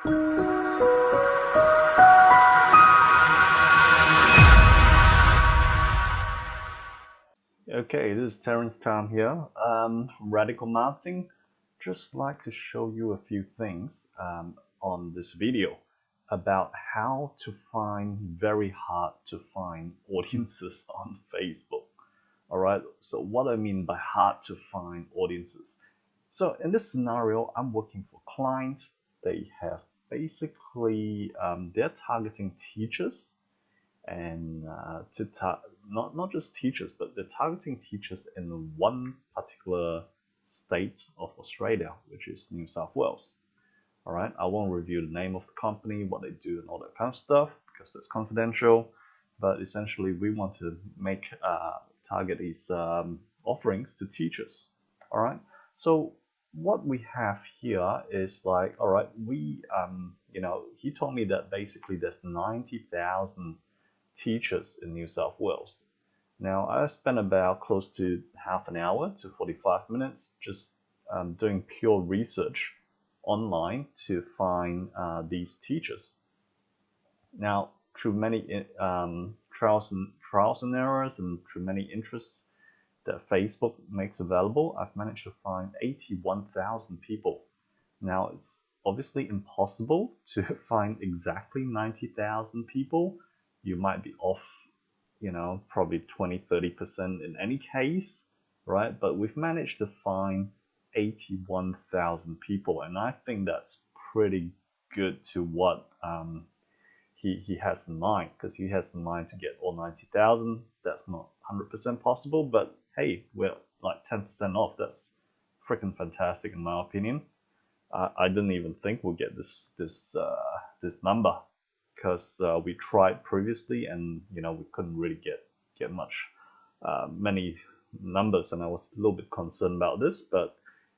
Okay, this is Terence Tam here from Radical Marketing. Just like to show you a few things on this video about how to find very hard to find audiences on Facebook. All right, so what I mean by hard to find audiences. So in this scenario, I'm working for clients. They have basically, they're targeting teachers and not just teachers, but they're targeting teachers in one particular state of Australia, which is New South Wales. All right, I won't review the name of the company, what they do, and all that kind of stuff because that's confidential. But essentially, we want to make target these offerings to teachers. All right, so what we have here is like, all right, we he told me that basically there's 90,000 teachers in New South Wales. Now, I spent about close to half an hour to 45 minutes just doing pure research online to find these teachers. Now, through many trials and errors and through many interests that Facebook makes available, I've managed to find 81,000 people. Now, it's obviously impossible to find exactly 90,000 people. You might be off, probably 20-30% in any case, right? But we've managed to find 81,000 people, and I think that's pretty good to what he has in mind, because he has in mind to get all 90,000. That's not 100% possible, but hey, we're like 10% off. That's freaking fantastic in my opinion. I didn't even think we'll get this number because we tried previously and we couldn't really get much many numbers, and I was a little bit concerned about this. But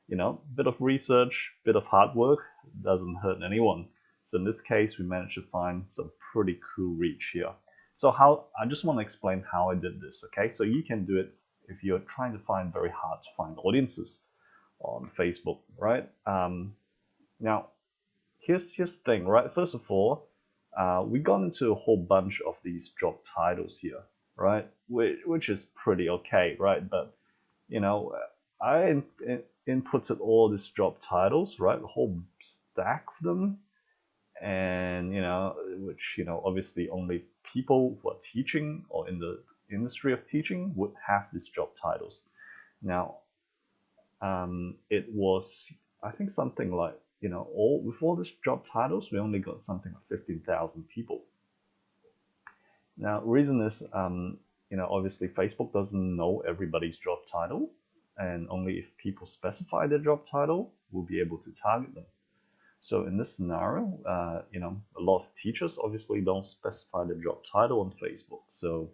bit of research, bit of hard work doesn't hurt anyone. So in this case, we managed to find some pretty cool reach here. So I just want to explain how I did this. Okay, so you can do it if you're trying to find very hard to find audiences on Facebook, right? Now, here's the thing, right? First of all, we got into a whole bunch of these job titles here, right? Which is pretty okay, right? But I inputted all these job titles, right? A whole stack of them, and which obviously only people who are teaching or in the industry of teaching would have these job titles. Now, it was, I think, something like with all these job titles, we only got something like 15,000 people. Now, reason is, obviously Facebook doesn't know everybody's job title, and only if people specify their job title, we'll be able to target them. So in this scenario, a lot of teachers obviously don't specify their job title on Facebook, so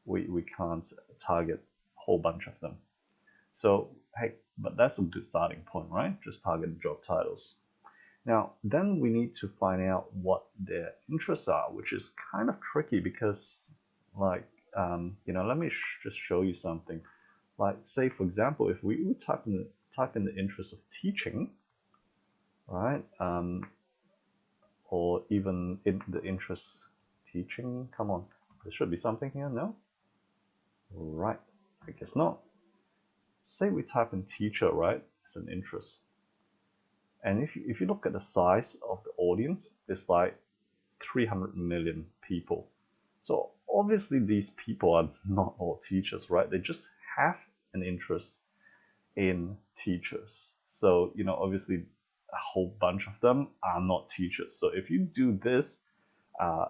we can't target a whole bunch of them. So hey, but that's a good starting point, right? Just target job titles. Now, then we need to find out what their interests are, which is kind of tricky because, like, let me just show you something. Like, say, for example, if we type in the interest of teaching, right? Or even in the interest teaching. Come on, there should be something here. No? Right, I guess not. Say we type in teacher, right, as an interest. And if you look at the size of the audience, it's like 300 million people. So obviously these people are not all teachers, right? They just have an interest in teachers. So, obviously a whole bunch of them are not teachers. So if you do this,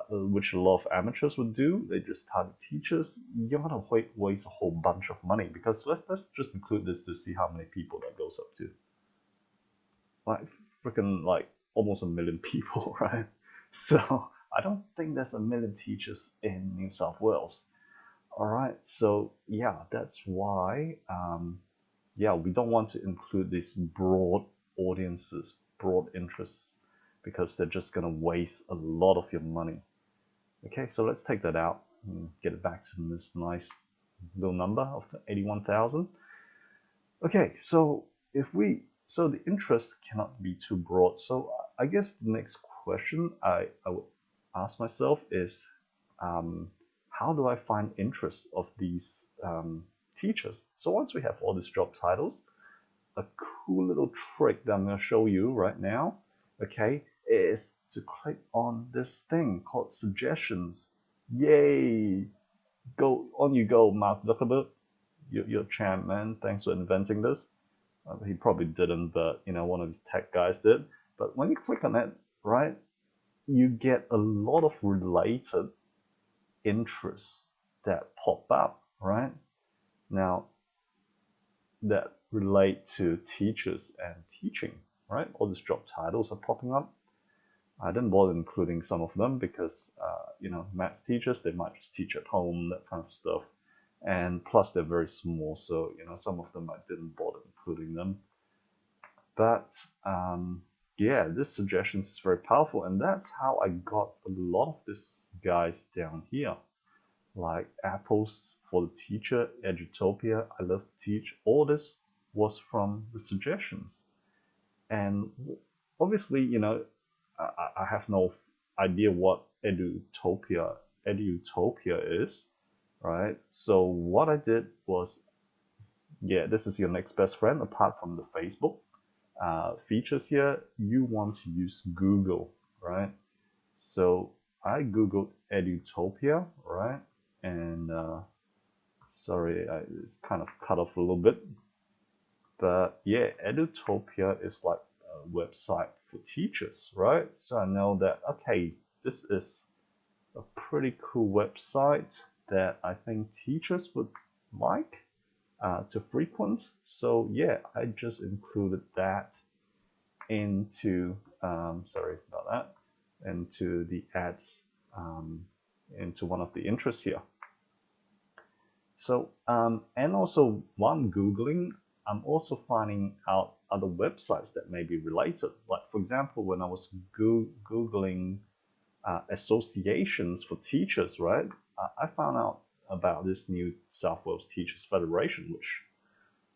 which a lot of amateurs would do, they just target teachers, you're gonna waste a whole bunch of money, because let's just include this to see how many people that goes up to. Like freaking like almost 1 million people, right? So I don't think there's 1 million teachers in New South Wales. All right, so yeah, that's why we don't want to include these broad audiences, broad interests, because they're just gonna waste a lot of your money. Okay, so let's take that out and get it back to this nice little number of 81,000. Okay, so the interest cannot be too broad. So I guess the next question I would ask myself is, how do I find interest of these teachers? So once we have all these job titles, a cool little trick that I'm going to show you right now, okay, is to click on this thing called suggestions. Yay! Go on you go, Mark Zuckerberg. You're a champ, man. Thanks for inventing this. He probably didn't, but one of these tech guys did. But when you click on it, right, you get a lot of related interests that pop up, right? Now, that relate to teachers and teaching, right? All these job titles are popping up. I didn't bother including some of them because, maths teachers, they might just teach at home, that kind of stuff. And plus, they're very small, so, some of them I didn't bother including them. But, yeah, this suggestion is very powerful, and that's how I got a lot of these guys down here. Like Apples for the Teacher, Edutopia, I Love to Teach. All this was from the suggestions. And obviously, I have no idea what Edutopia is, right? So what I did was, yeah, this is your next best friend apart from the Facebook features here. You want to use Google, right? So I googled Edutopia, right? And sorry, it's kind of cut off a little bit. But yeah, Edutopia is like a website for teachers, right? So I know that, okay, this is a pretty cool website that I think teachers would like to frequent. So yeah, I just included that into, sorry about that, into the ads, into one of the interests here. So, and also while I'm Googling, I'm also finding out other websites that may be related. Like, for example, when I was Googling associations for teachers, right, I found out about this new South Wales Teachers Federation, which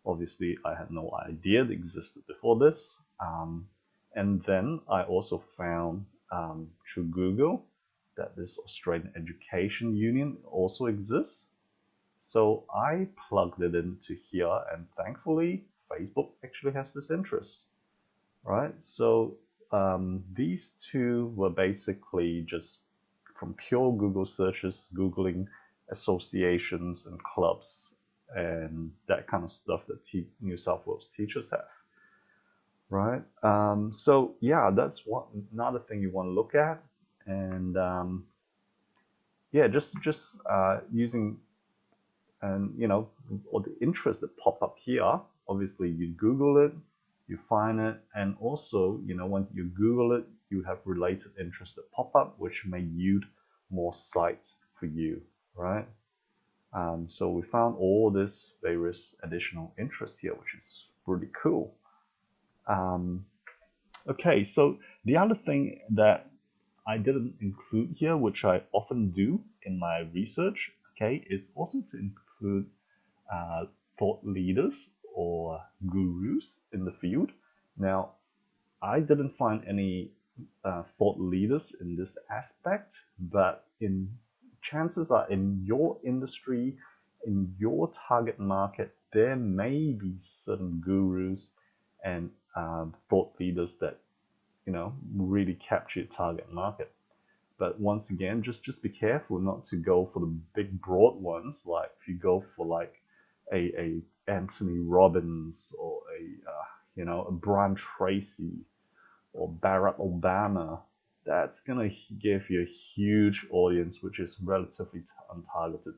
obviously I had no idea that existed before this. And then I also found through Google that this Australian Education Union also exists. So I plugged it into here, and thankfully Facebook actually has this interest, right? So these two were basically just from pure Google searches, Googling associations and clubs and that kind of stuff that New South Wales teachers have, right? So yeah, that's another thing you want to look at, and yeah, just using and or the interests that pop up here. Obviously, you Google it, you find it, and also when you Google it, you have related interests that pop up, which may yield more sites for you, right? So we found all these various additional interests here, which is really cool. Okay, so the other thing that I didn't include here, which I often do in my research, okay, is also to include thought leaders or gurus in the field. Now, I didn't find any thought leaders in this aspect, but chances are in your industry, in your target market, there may be certain gurus and thought leaders that really capture your target market. But once again, just be careful not to go for the big broad ones. Like if you go for like a Anthony Robbins or a Brian Tracy or Barack Obama, that's gonna give you a huge audience, which is relatively untargeted.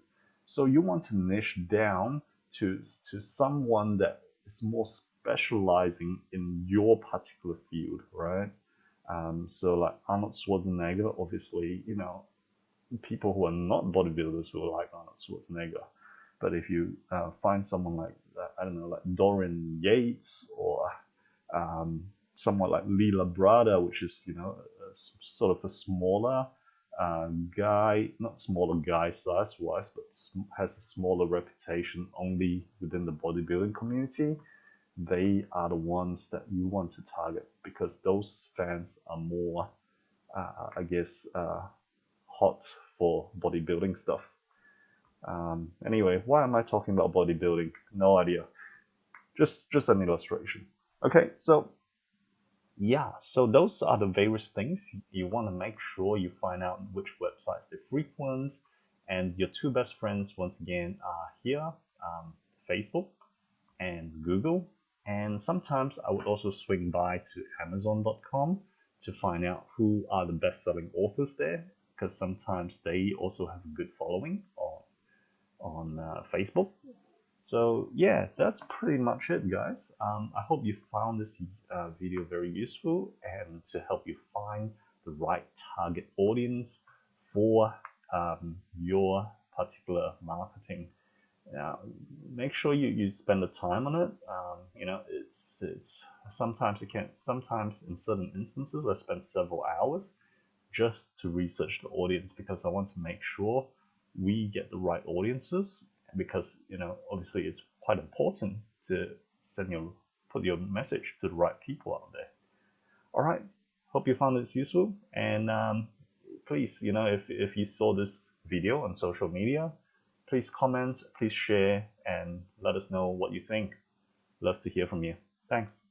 So you want to niche down to someone that is more specializing in your particular field, right? So like Arnold Schwarzenegger, obviously, people who are not bodybuilders will like Arnold Schwarzenegger. But if you find someone like, I don't know, like Dorian Yates or someone like Lee Labrada, which is, sort of a smaller guy, not smaller guy size-wise, but has a smaller reputation only within the bodybuilding community, they are the ones that you want to target because those fans are more I guess, hot for bodybuilding stuff. Anyway, why am I talking about bodybuilding? No idea. Just an illustration. Okay, so yeah, so those are the various things you want to make sure you find out which websites they frequent, and your two best friends once again are here, Facebook and Google. And sometimes I would also swing by to Amazon.com to find out who are the best-selling authors there, because sometimes they also have a good following on Facebook. So yeah, that's pretty much it, guys. I hope you found this video very useful and to help you find the right target audience for your particular marketing. Now, make sure you spend the time on it. It's sometimes sometimes in certain instances I spend several hours just to research the audience because I want to make sure we get the right audiences, because obviously it's quite important to put your message to the right people out there. All right, hope you found this useful, and please, if you saw this video on social media, please comment, please share, and let us know what you think. Love to hear from you. Thanks.